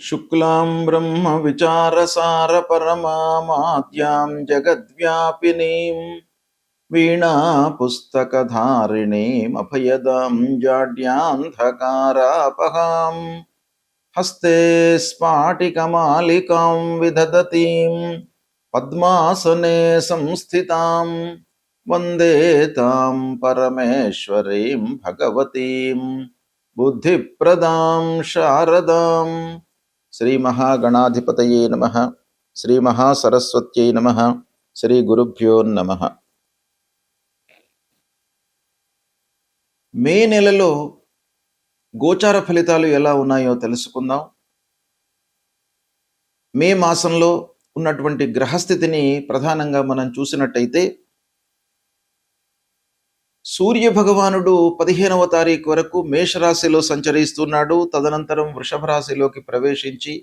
शुक्लां ब्रह्म विचारसार परमामाद्यां जगद्व्यापिनीं वीणा पुस्तकधारिणीम् अभयदां जाड्यान्धकारापहां हस्ते स्फाटिकमालिकां विदधतीं पद्मासने संस्थितां वन्दे तां परमेश्वरीं भगवतीं बुद्धिप्रदां शारदां। श्री महागणाधिपतये नमः। श्री महासरस्वत्यै नमः। श्री गुरुभ्यो नमः। మే నెలలో గోచార ఫలితాలు ఎలా ఉన్నాయో తెలుసుకుందాం. మే మాసంలో ఉన్నటువంటి గ్రహస్థితిని ప్రధానంగా మనం చూసినట్టయితే సూర్య భగవానుడు 15వ తారీఖు వరకు మేషరాశిలో సంచరిస్తున్నాడు. తదనంతరం వృషభ రాశిలోకి ప్రవేశించి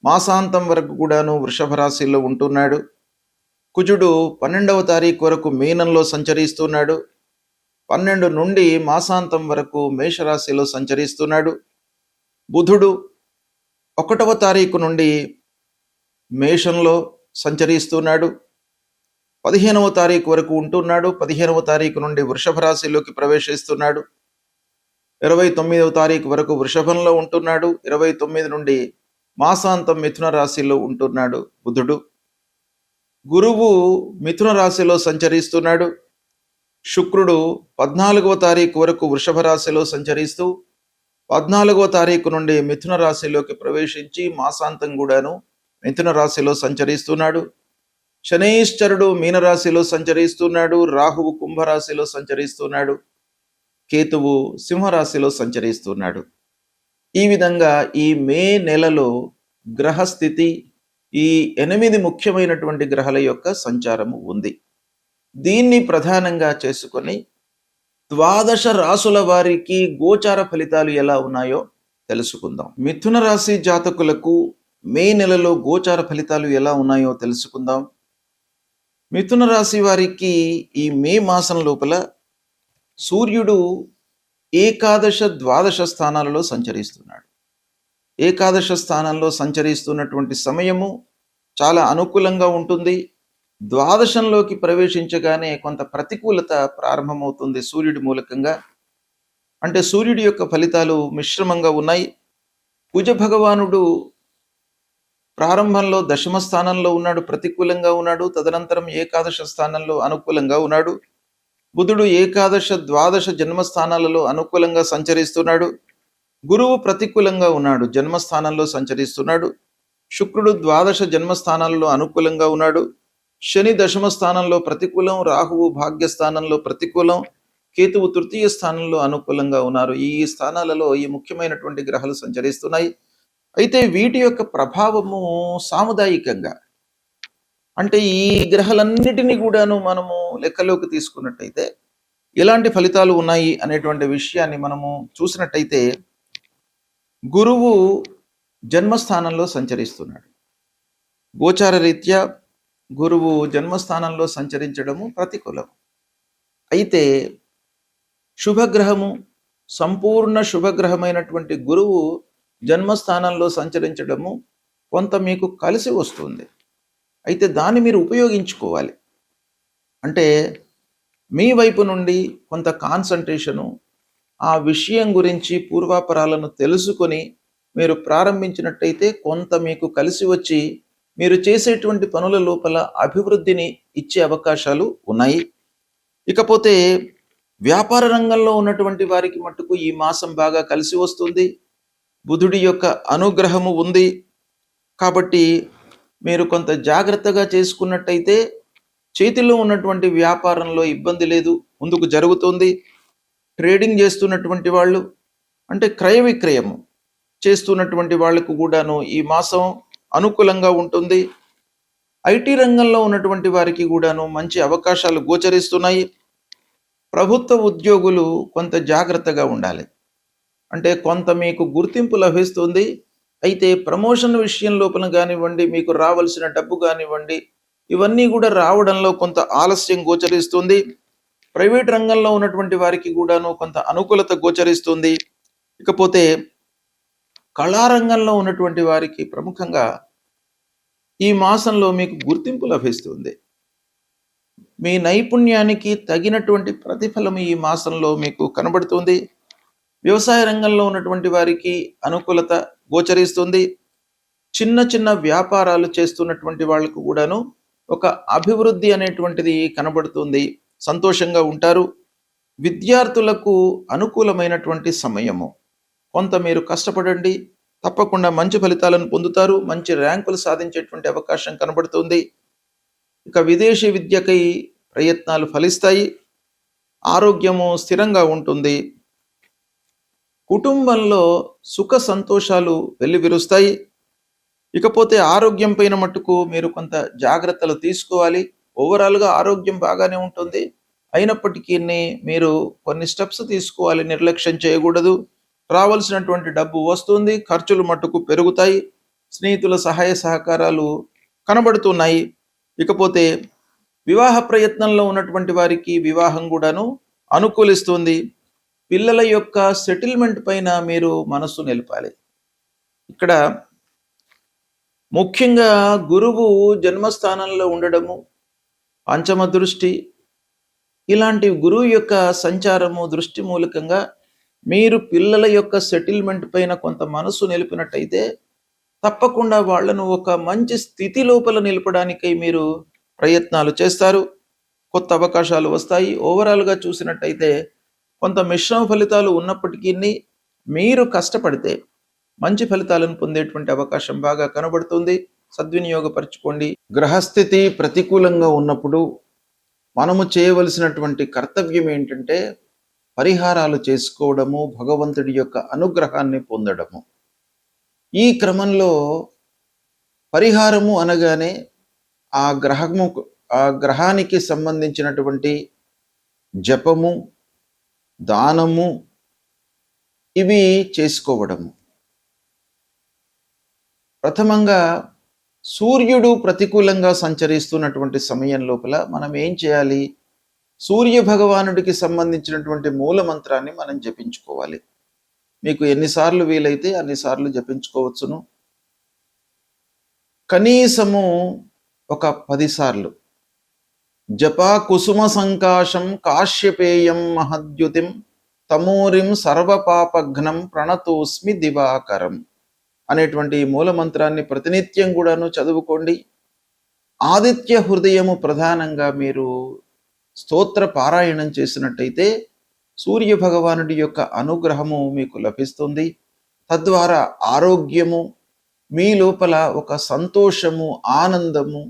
మాసాంతం వరకు కూడాను వృషభ రాశిలో ఉంటున్నాడు. కుజుడు 12వ తారీఖు వరకు మీనంలో సంచరిస్తున్నాడు. 12 నుండి మాసాంతం వరకు మేషరాశిలో సంచరిస్తున్నాడు. బుధుడు 1వ తారీఖు నుండి మేషంలో సంచరిస్తున్నాడు. 15వ తారీఖు వరకు ఉంటున్నాడు. 15వ తారీఖు నుండి వృషభ రాశిలోకి ప్రవేశిస్తున్నాడు. 29వ తారీఖు వరకు వృషభంలో ఉంటున్నాడు. 29 నుండి మాసాంతం మిథున రాశిలో ఉంటున్నాడు బుధుడు. గురువు మిథున రాశిలో సంచరిస్తున్నాడు. శుక్రుడు 14వ తారీఖు వరకు వృషభ రాశిలో సంచరిస్తూ 14వ తారీఖు నుండి మిథున రాశిలోకి ప్రవేశించి మాసాంతం కూడాను మిథున రాశిలో సంచరిస్తున్నాడు. శనైశ్చరుడు మీనరాశిలో సంచరిస్తున్నాడు. రాహువు కుంభరాశిలో సంచరిస్తున్నాడు. కేతువు సింహరాశిలో సంచరిస్తున్నాడు. ఈ విధంగా ఈ మే నెలలో గ్రహస్థితి ఈ 8 ముఖ్యమైనటువంటి గ్రహాల యొక్క సంచారము ఉంది. దీన్ని ప్రధానంగా చేసుకొని 12 రాసుల వారికి గోచార ఫలితాలు ఎలా ఉన్నాయో తెలుసుకుందాం. మిథున రాశి జాతకులకు మే నెలలో గోచార ఫలితాలు ఎలా ఉన్నాయో తెలుసుకుందాం. మిథున రాశి వారికి ఈ మే మాసం లోపల సూర్యుడు ఏకాదశ ద్వాదశ స్థానాలలో సంచరిస్తున్నాడు. ఏకాదశ స్థానంలో సంచరిస్తున్నటువంటి సమయము చాలా అనుకూలంగా ఉంటుంది. ద్వాదశంలోకి ప్రవేశించగానే కొంత ప్రతికూలత ప్రారంభమవుతుంది సూర్యుడి మూలకంగా. అంటే సూర్యుడి యొక్క ఫలితాలు మిశ్రమంగా ఉన్నాయి. కుజ భగవానుడు ప్రారంభంలో దశమ స్థానంలో ఉన్నాడు, ప్రతికూలంగా ఉన్నాడు. తదనంతరం ఏకాదశ స్థానంలో అనుకూలంగా ఉన్నాడు. బుధుడు ఏకాదశ ద్వాదశ జన్మస్థానాలలో అనుకూలంగా సంచరిస్తున్నాడు. గురువు ప్రతికూలంగా ఉన్నాడు, జన్మస్థానంలో సంచరిస్తున్నాడు. శుక్రుడు ద్వాదశ జన్మస్థానాలలో అనుకూలంగా ఉన్నాడు. శని దశమ స్థానంలో ప్రతికూలం, రాహువు భాగ్యస్థానంలో ప్రతికూలం, కేతువు తృతీయ స్థానంలో అనుకూలంగా ఉన్నారు. ఈ స్థానాలలో ఈ ముఖ్యమైనటువంటి గ్రహాలు సంచరిస్తున్నాయి. అయితే వీటి యొక్క ప్రభావము సాముదాయికంగా, అంటే ఈ గ్రహాలన్నిటినీ కూడాను మనము లెక్కలోకి తీసుకున్నట్టయితే ఎలాంటి ఫలితాలు ఉన్నాయి అనేటువంటి విషయాన్ని మనము చూసినట్టయితే గురువు జన్మస్థానంలో సంచరిస్తున్నాడు. గోచార రీత్యా గురువు జన్మస్థానంలో సంచరించడము ప్రతికూలం. అయితే శుభగ్రహము, సంపూర్ణ శుభగ్రహమైనటువంటి గురువు జన్మస్థానంలో సంచరించడము కొంత మీకు కలిసి వస్తుంది. అయితే దాన్ని మీరు ఉపయోగించుకోవాలి. అంటే మీ వైపు నుండి కొంత కాన్సంట్రేషను, ఆ విషయం గురించి పూర్వాపరాలను తెలుసుకొని మీరు ప్రారంభించినట్టయితే కొంత మీకు కలిసి వచ్చి మీరు చేసేటువంటి పనుల లోపల అభివృద్ధిని ఇచ్చే అవకాశాలు ఉన్నాయి. ఇకపోతే వ్యాపార రంగంలో ఉన్నటువంటి వారికి మట్టుకు ఈ మాసం బాగా కలిసి వస్తుంది. బుధుడి యొక్క అనుగ్రహము ఉంది కాబట్టి మీరు కొంత జాగ్రత్తగా చేసుకున్నట్టయితే చేతిలో ఉన్నటువంటి వ్యాపారంలో ఇబ్బంది లేదు, ముందుకు జరుగుతుంది. ట్రేడింగ్ చేస్తున్నటువంటి వాళ్ళు, అంటే క్రయ విక్రయము చేస్తున్నటువంటి వాళ్లకు కూడాను ఈ మాసం అనుకూలంగా ఉంటుంది. ఐటీ రంగంలో ఉన్నటువంటి వారికి కూడాను మంచి అవకాశాలు గోచరిస్తున్నాయి. ప్రభుత్వ ఉద్యోగులు కొంత జాగ్రత్తగా ఉండాలి. అంటే కొంత మీకు గుర్తింపు లభిస్తుంది. అయితే ప్రమోషన్ విషయం లోపల కానివ్వండి, మీకు రావాల్సిన డబ్బు కానివ్వండి, ఇవన్నీ కూడా రావడంలో కొంత ఆలస్యం గోచరిస్తుంది. ప్రైవేట్ రంగంలో ఉన్నటువంటి వారికి కూడాను కొంత అనుకూలత గోచరిస్తుంది. ఇకపోతే కళారంగంలో ఉన్నటువంటి వారికి ప్రముఖంగా ఈ మాసంలో మీకు గుర్తింపు లభిస్తుంది. మీ నైపుణ్యానికి తగినటువంటి ప్రతిఫలం ఈ మాసంలో మీకు కనబడుతుంది. వ్యవసాయ రంగంలో ఉన్నటువంటి వారికి అనుకూలత గోచరిస్తుంది. చిన్న చిన్న వ్యాపారాలు చేస్తున్నటువంటి వాళ్ళకు కూడాను ఒక అభివృద్ధి అనేటువంటిది కనబడుతుంది. సంతోషంగా ఉంటారు. విద్యార్థులకు అనుకూలమైనటువంటి సమయము. కొంత మీరు కష్టపడండి, తప్పకుండా మంచి ఫలితాలను పొందుతారు. మంచి ర్యాంకులు సాధించేటువంటి అవకాశం కనబడుతుంది. ఇక విదేశీ విద్యకై ప్రయత్నాలు ఫలిస్తాయి. ఆరోగ్యము స్థిరంగా ఉంటుంది. కుటుంబంలో సుఖ సంతోషాలు వెల్లివిరుస్తాయి. ఇకపోతే ఆరోగ్యం పైన మట్టుకు మీరు కొంత జాగ్రత్తలు తీసుకోవాలి. ఓవరాల్గా ఆరోగ్యం బాగానే ఉంటుంది. అయినప్పటికీ మీరు కొన్ని స్టెప్స్ తీసుకోవాలి, నిర్లక్ష్యం చేయకూడదు. రావాల్సినటువంటి డబ్బు వస్తుంది, ఖర్చులు మట్టుకు పెరుగుతాయి. స్నేహితుల సహాయ సహకారాలు కనబడుతున్నాయి. ఇకపోతే వివాహ ప్రయత్నంలో ఉన్నటువంటి వారికి వివాహం కూడాను అనుకూలిస్తుంది. పిల్లల యొక్క సెటిల్మెంట్ పైన మీరు మనస్సు నిలపాలి. ఇక్కడ ముఖ్యంగా గురువు జన్మస్థానంలో ఉండడము, పంచమ దృష్టి, ఇలాంటి గురువు యొక్క సంచారము దృష్టి మూలకంగా మీరు పిల్లల యొక్క సెటిల్మెంట్ పైన కొంత మనసు నిలిపినట్టయితే తప్పకుండా వాళ్లను ఒక మంచి స్థితి లోపల నిలపడానికై మీరు ప్రయత్నాలు చేస్తారు. కొత్త అవకాశాలు వస్తాయి. ఓవరాల్గా చూసినట్టయితే కొంత మిశ్రమ ఫలితాలు ఉన్నప్పటికీ మీరు కష్టపడితే మంచి ఫలితాలను పొందేటువంటి అవకాశం బాగా కనబడుతుంది. సద్వినియోగపరచుకోండి. గ్రహస్థితి ప్రతికూలంగా ఉన్నప్పుడు మనము చేయవలసినటువంటి కర్తవ్యం ఏంటంటే పరిహారాలు చేసుకోవడము, భగవంతుడి యొక్క అనుగ్రహాన్ని పొందడము. ఈ క్రమంలో పరిహారము అనగానే ఆ గ్రహానికి సంబంధించినటువంటి జపము, దానము ఇవి చేసుకోవడము. ప్రథమంగా సూర్యుడు ప్రతికూలంగా సంచరిస్తున్నటువంటి సమయం లోపల మనం ఏం చేయాలి? సూర్య భగవానుడికి సంబంధించినటువంటి మూల మంత్రాన్ని మనం జపించుకోవాలి. మీకు ఎన్నిసార్లు వీలైతే అన్నిసార్లు జపించుకోవచ్చును. కనీసము ఒక 10 సార్లు. జపా కుసుమ సంకాశం కాశ్యపేయం మహద్యుతిం తమూరిం సర్వపాపఘ్నం ప్రణతోస్మి దివాకరం అనేటువంటి మూల మంత్రాన్ని ప్రతినిత్యం కూడాను చదువుకోండి. ఆదిత్య హృదయము ప్రధానంగా మీరు స్తోత్ర పారాయణం చేసినట్టయితే సూర్య భగవానుడి యొక్క అనుగ్రహము మీకు లభిస్తుంది. తద్వారా ఆరోగ్యము, మీ లోపల ఒక సంతోషము, ఆనందము,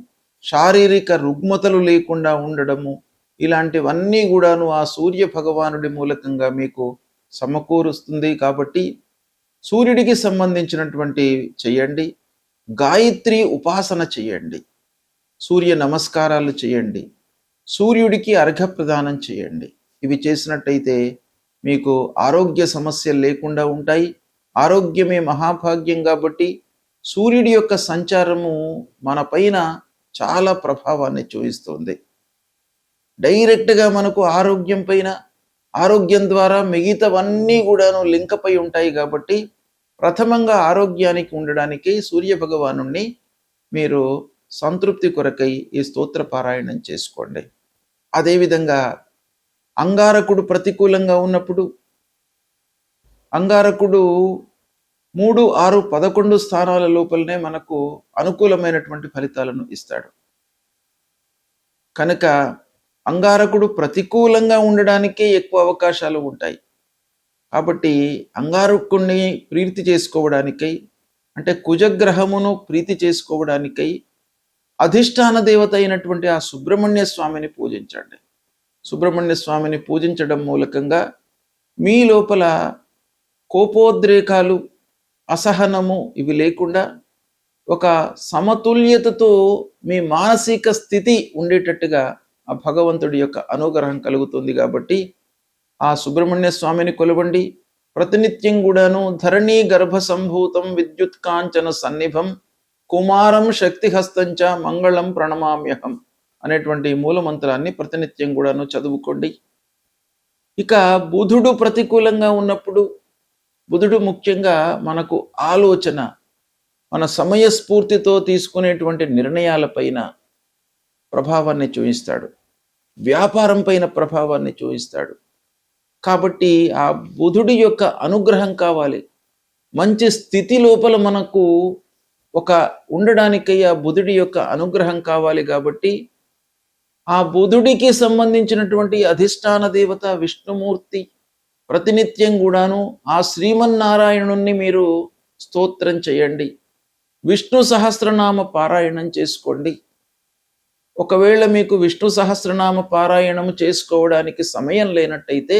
శారీరక రుగ్మతలు లేకుండా ఉండడము, ఇలాంటివన్నీ కూడాను ఆ సూర్య భగవానుడి మూలకంగా మీకు సమకూరుస్తుంది. కాబట్టి సూర్యుడికి సంబంధించినటువంటి చేయండి. గాయత్రి ఉపాసన చేయండి. సూర్య నమస్కారాలు చేయండి. సూర్యుడికి అర్ఘ్య ప్రదానం చేయండి. ఇవి చేసినట్టయితే మీకు ఆరోగ్య సమస్యలు లేకుండా ఉంటాయి. ఆరోగ్యమే మహాభాగ్యం కాబట్టి సూర్యుడి యొక్క సంచారము మన పైన చాలా ప్రభావాన్ని చూపిస్తుంది. డైరెక్ట్గా మనకు ఆరోగ్యం పైన, ఆరోగ్యం ద్వారా మిగతావన్నీ కూడాను లింక్ అయి ఉంటాయి. కాబట్టి ప్రథమంగా ఆరోగ్యానికి ఉండడానికి సూర్య భగవాను మీరు సంతృప్తి కొరకై ఈ స్తోత్ర పారాయణం చేసుకోండి. అదేవిధంగా అంగారకుడు ప్రతికూలంగా ఉన్నప్పుడు, అంగారకుడు 3, 6, 11 స్థానాల లోపలనే మనకు అనుకూలమైనటువంటి ఫలితాలను ఇస్తాడు. కనుక అంగారకుడు ప్రతికూలంగా ఉండడానికే ఎక్కువ అవకాశాలు ఉంటాయి. కాబట్టి అంగారకుడిని ప్రీతి చేసుకోవడానికై, అంటే కుజగ్రహమును ప్రీతి చేసుకోవడానికై అధిష్టాన దేవత అయినటువంటి ఆ సుబ్రహ్మణ్య స్వామిని పూజించండి. సుబ్రహ్మణ్య స్వామిని పూజించడం మూలకంగా మీ లోపల కోపోద్రేకాలు, అసహనము ఇవి లేకుండా ఒక సమతుల్యతతో మీ మానసిక స్థితి ఉండేటట్టుగా ఆ భగవంతుడి యొక్క అనుగ్రహం కలుగుతుంది. కాబట్టి ఆ సుబ్రహ్మణ్య స్వామిని కొలవండి. ప్రతినిత్యం కూడాను ధరణీ గర్భ సంభూతం విద్యుత్ కాంచన సన్నిభం కుమారం శక్తిహస్తంచ మంగళం ప్రణమామ్యహం అనేటువంటి మూల మంత్రాన్ని ప్రతినిత్యం కూడాను చదువుకోండి. ఇక బుధుడు ప్రతికూలంగా ఉన్నప్పుడు బుధుడు ముఖ్యంగా మనకు ఆలోచన, మన సమయస్ఫూర్తితో తీసుకునేటువంటి నిర్ణయాలపైన ప్రభావాన్ని చూపిస్తాడు. వ్యాపారం పైన ప్రభావాన్ని చూపిస్తాడు. కాబట్టి ఆ బుధుడి యొక్క అనుగ్రహం కావాలి. మంచి స్థితి లోపల మనకు ఒక ఉండడానికై ఆ బుధుడి యొక్క అనుగ్రహం కావాలి. కాబట్టి ఆ బుధుడికి సంబంధించినటువంటి అధిష్టాన దేవత విష్ణుమూర్తి ప్రతినిత్యం కూడాను ఆ శ్రీమన్నారాయణుణ్ణి మీరు స్తోత్రం చేయండి. విష్ణు సహస్రనామ పారాయణం చేసుకోండి. ఒకవేళ మీకు విష్ణు సహస్రనామ పారాయణం చేసుకోవడానికి సమయం లేనట్టయితే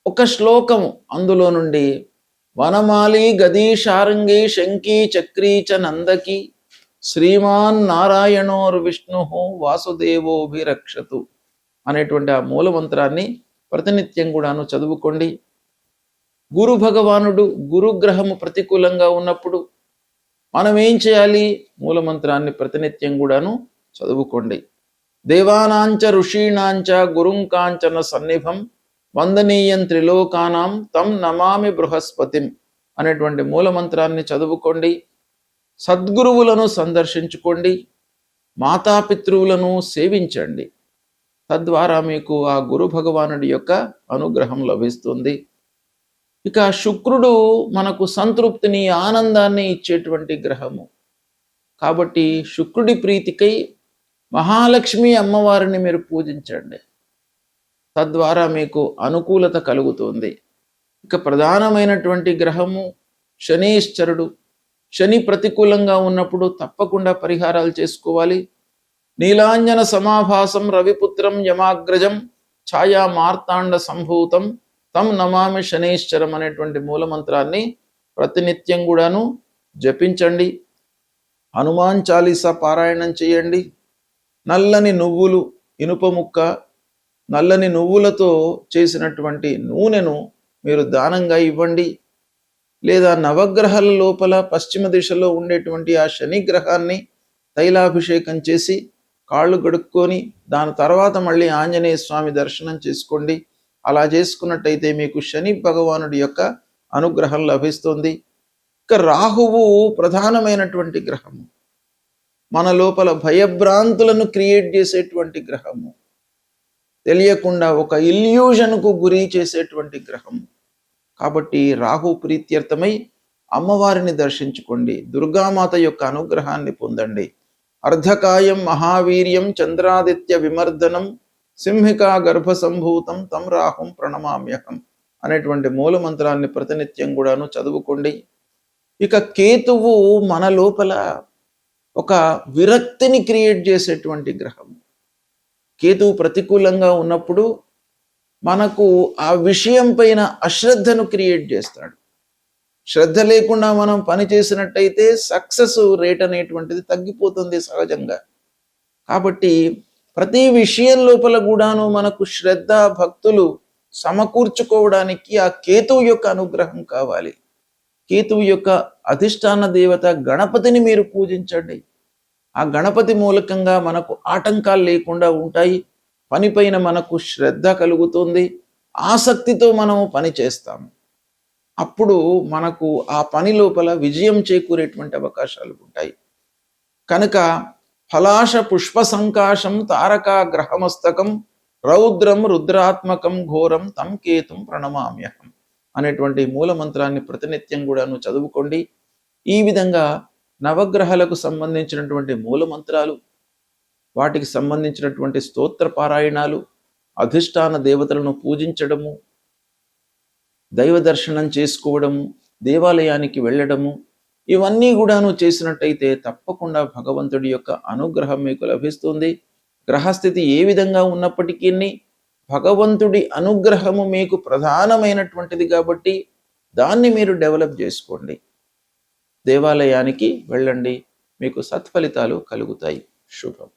ఒక శ్లోకము అందులో నుండి వనమాలి గదీ శారంగి శంకీ చక్రీ చ నందకి శ్రీమాన్ నారాయణోర్ విష్ణు వాసుదేవోభిరక్షతు అనేటువంటి ఆ మూలమంత్రాన్ని ప్రతినిత్యం కూడాను చదువుకోండి. గురు భగవానుడు గురుగ్రహము ప్రతికూలంగా ఉన్నప్పుడు మనం ఏం చేయాలి? మూలమంత్రాన్ని ప్రతినిత్యం కూడాను చదువుకోండి. దేవానాంచ ఋషీణాంచ గురుంకాంచన సన్నిభం వందనీయం త్రిలోకానాం తం నమామి బృహస్పతిం అనేటువంటి మూలమంత్రాన్ని చదువుకోండి. సద్గురువులను సందర్శించుకోండి. మాతాపితృవులను సేవించండి. తద్వారా మీకు ఆ గురు భగవానుడి యొక్క అనుగ్రహం లభిస్తుంది. ఇక శుక్రుడు మనకు సంతృప్తిని, ఆనందాన్ని ఇచ్చేటువంటి గ్రహము. కాబట్టి శుక్రుడి ప్రీతికై మహాలక్ష్మి అమ్మవారిని మీరు పూజించండి. తద్వారా మీకు అనుకూలత కలుగుతుంది. ఇక ప్రధానమైనటువంటి గ్రహము శనీశ్వరుడు. శని ప్రతికూలంగా ఉన్నప్పుడు తప్పకుండా పరిహారాలు చేసుకోవాలి. నీలాంజన సమాభాసం రవిపుత్రం యమాగ్రజం ఛాయా మార్తాండ సంభూతం తం నమామి శనీశ్వరం అనేటువంటి మూలమంత్రాన్ని ప్రతినిత్యం కూడాను జపించండి. హనుమాన్ చాలీసా పారాయణం చేయండి. నల్లని నువ్వులు, ఇనుప ముక్క, నల్లని నువ్వులతో చేసినటువంటి నూనెను మీరు దానంగా ఇవ్వండి. లేదా నవగ్రహాల లోపల పశ్చిమ దిశలో ఉండేటువంటి ఆ శని గ్రహాన్ని తైలాభిషేకం చేసి కాళ్ళు గడుక్కొని దాని తర్వాత మళ్ళీ ఆంజనేయ స్వామి దర్శనం చేసుకోండి. అలా చేసుకున్నట్టయితే మీకు శని భగవానుడి యొక్క అనుగ్రహం లభిస్తుంది. ఇక రాహువు ప్రధానమైనటువంటి గ్రహము. మన లోపల భయభ్రాంతులను క్రియేట్ చేసేటువంటి గ్రహము. తెలియకుండా ఒక ఇల్యూజన్కు గురి చేసేటువంటి గ్రహము. కాబట్టి రాహు ప్రీత్యర్థమై అమ్మవారిని దర్శించుకోండి. దుర్గామాత యొక్క అనుగ్రహాన్ని పొందండి. అర్ధకాయం మహావీర్యం చంద్రాదిత్య విమర్దనం సింహికా గర్భ సంభూతం తం రాహుం ప్రణమామ్యహం అనేటువంటి మూలమంత్రాన్ని ప్రతినిత్యం కూడాను చదువుకోండి. ఇక కేతువు మన లోపల ఒక విరక్తిని క్రియేట్ చేసేటువంటి గ్రహం. కేతువు ప్రతికూలంగా ఉన్నప్పుడు మనకు ఆ విషయం పైన అశ్రద్ధను క్రియేట్ చేస్తాడు. శ్రద్ధ లేకుండా మనం పని చేసినట్టయితే సక్సెస్ రేట్ అనేటువంటిది తగ్గిపోతుంది సహజంగా. కాబట్టి ప్రతి విషయం లోపల కూడాను మనకు శ్రద్ధ భక్తులు సమకూర్చుకోవడానికి ఆ కేతువు యొక్క అనుగ్రహం కావాలి. కేతువు యొక్క అధిష్టాన దేవత గణపతిని మీరు పూజించండి. ఆ గణపతి మూలకంగా మనకు ఆటంకాలు లేకుండా ఉంటాయి. పనిపైన మనకు శ్రద్ధ కలుగుతుంది. ఆసక్తితో మనము పని చేస్తాము. అప్పుడు మనకు ఆ పని లోపల విజయం చేకూరేటువంటి అవకాశాలు ఉంటాయి. కనుక ఫలాశ పుష్ప సంకాశం తారకా గ్రహమస్తకం రౌద్రం రుద్రాత్మకం ఘోరం తం కేతుం ప్రణమామ్యహం అనేటువంటి మూలమంత్రాన్ని ప్రతినిత్యం కూడాను చదువుకోండి. ఈ విధంగా నవగ్రహాలకు సంబంధించినటువంటి మూలమంత్రాలు, వాటికి సంబంధించినటువంటి స్తోత్ర పారాయణాలు, అధిష్టాన దేవతలను పూజించడము, దైవ దర్శనం చేసుకోవడము, దేవాలయానికి వెళ్ళడము, ఇవన్నీ కూడాను చేసినట్టయితే తప్పకుండా భగవంతుడి యొక్క అనుగ్రహం మీకు లభిస్తుంది. గ్రహస్థితి ఏ విధంగా ఉన్నప్పటికీ భగవంతుడి అనుగ్రహము మీకు ప్రధానమైనటువంటిది కాబట్టి దాన్ని మీరు డెవలప్ చేసుకోండి. దేవాలయానికి వెళ్ళండి, మీకు సత్ఫలితాలు కలుగుతాయి. శుభం.